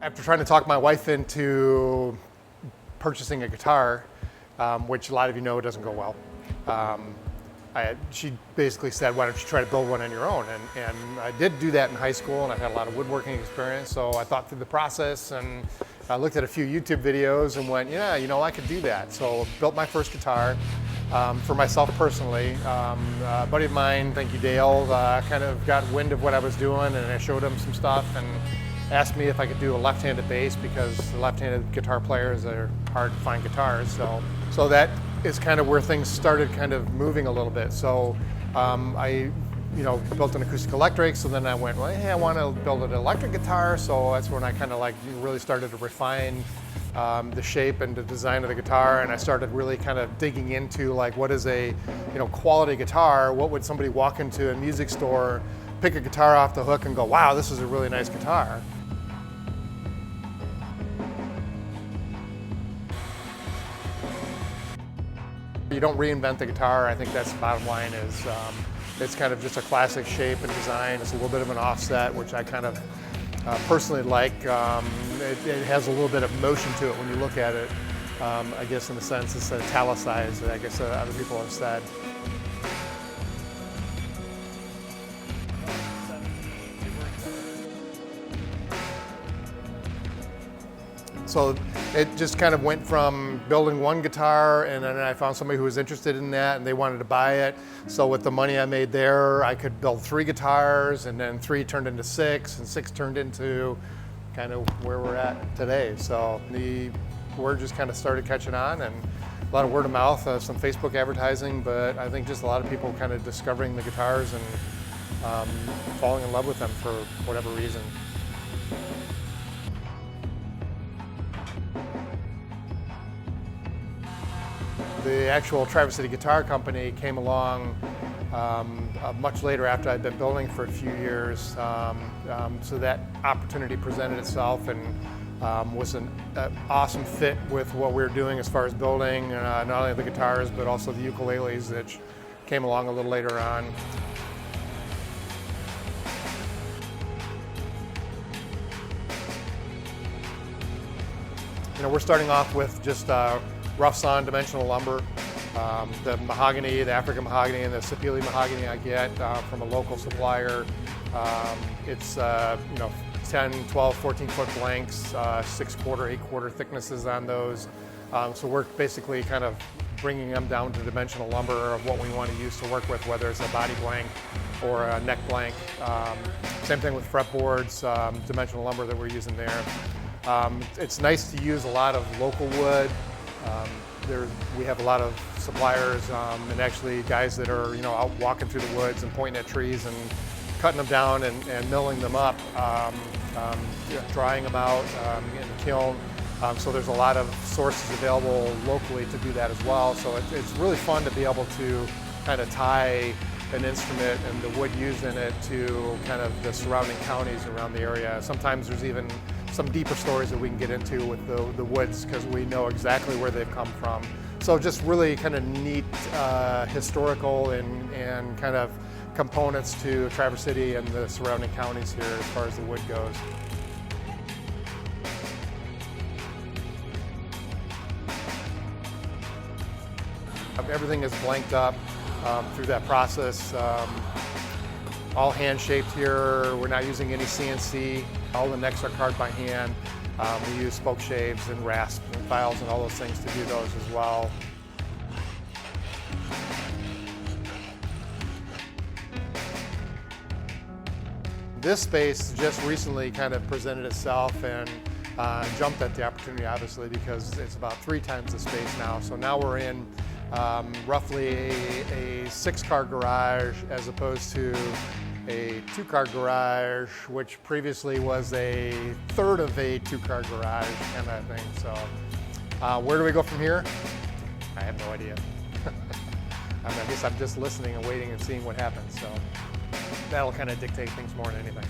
After trying to talk my wife into purchasing a guitar, which a lot of you know doesn't go well, she basically said, why don't you try to build one on your own? And I did do that in high school, and I've had a lot of woodworking experience, so I thought through the process, and I looked at a few YouTube videos and went, yeah, you know, I could do that. So built my first guitar for myself personally. A buddy of mine, thank you Dale, kind of got wind of what I was doing, and I showed him some stuff and asked me if I could do a left-handed bass, because the left-handed guitar players are hard to find guitars. So that is kind of where things started kind of moving a little bit. So I built an acoustic electric, so then I went, well, hey, I want to build an electric guitar. So that's when I kind of like really started to refine the shape and the design of the guitar, and I started really kind of digging into like, what is a quality guitar? What would somebody walk into a music store, pick a guitar off the hook and go, wow, this is a really nice guitar? You don't reinvent the guitar. I think that's the bottom line. Is it's kind of just a classic shape and design. It's a little bit of an offset, which I kind of personally like. It has a little bit of motion to it when you look at it. I guess in the sense it's italicized, I guess other people have said. So it just kind of went from building one guitar, and then I found somebody who was interested in that and they wanted to buy it. So with the money I made there, I could build 3 guitars, and then 3 turned into 6, and 6 turned into kind of where we're at today. So the word just kind of started catching on, and a lot of word of mouth, some Facebook advertising, but I think just a lot of people kind of discovering the guitars and falling in love with them for whatever reason. The actual Traverse City Guitar Company came along much later, after I'd been building for a few years. So that opportunity presented itself, and was an awesome fit with what we were doing as far as building not only the guitars but also the ukuleles, which came along a little later on. We're starting off with just rough sawn dimensional lumber. The mahogany, the African mahogany and the sapele mahogany I get from a local supplier. It's 10, 12, 14 foot blanks, 6/4, 8/4 thicknesses on those. So we're basically kind of bringing them down to dimensional lumber of what we want to use to work with, whether it's a body blank or a neck blank. Same thing with fretboards, dimensional lumber that we're using there. It's nice to use a lot of local wood. We have a lot of suppliers and actually guys that are out walking through the woods and pointing at trees and cutting them down and milling them up, drying them out in the kiln. So there's a lot of sources available locally to do that as well. So it's really fun to be able to kind of tie an instrument and the wood used in it to kind of the surrounding counties around the area. Sometimes there's even some deeper stories that we can get into with the woods, because we know exactly where they've come from. So just really kind of neat historical and kind of components to Traverse City and the surrounding counties here as far as the wood goes. Everything is blanked up through that process. All hand shaped here. We're not using any CNC. All the necks are carved by hand. We use spoke shaves and rasps and files and all those things to do those as well. This space just recently kind of presented itself and jumped at the opportunity, obviously, because it's about 3 times the space now. So now we're in roughly a 6-car garage as opposed to a 2-car garage, which previously was a third of a 2-car garage kind of thing. So where do we go from here? I have no idea. I guess I'm just listening and waiting and seeing what happens. So that'll kind of dictate things more than anything.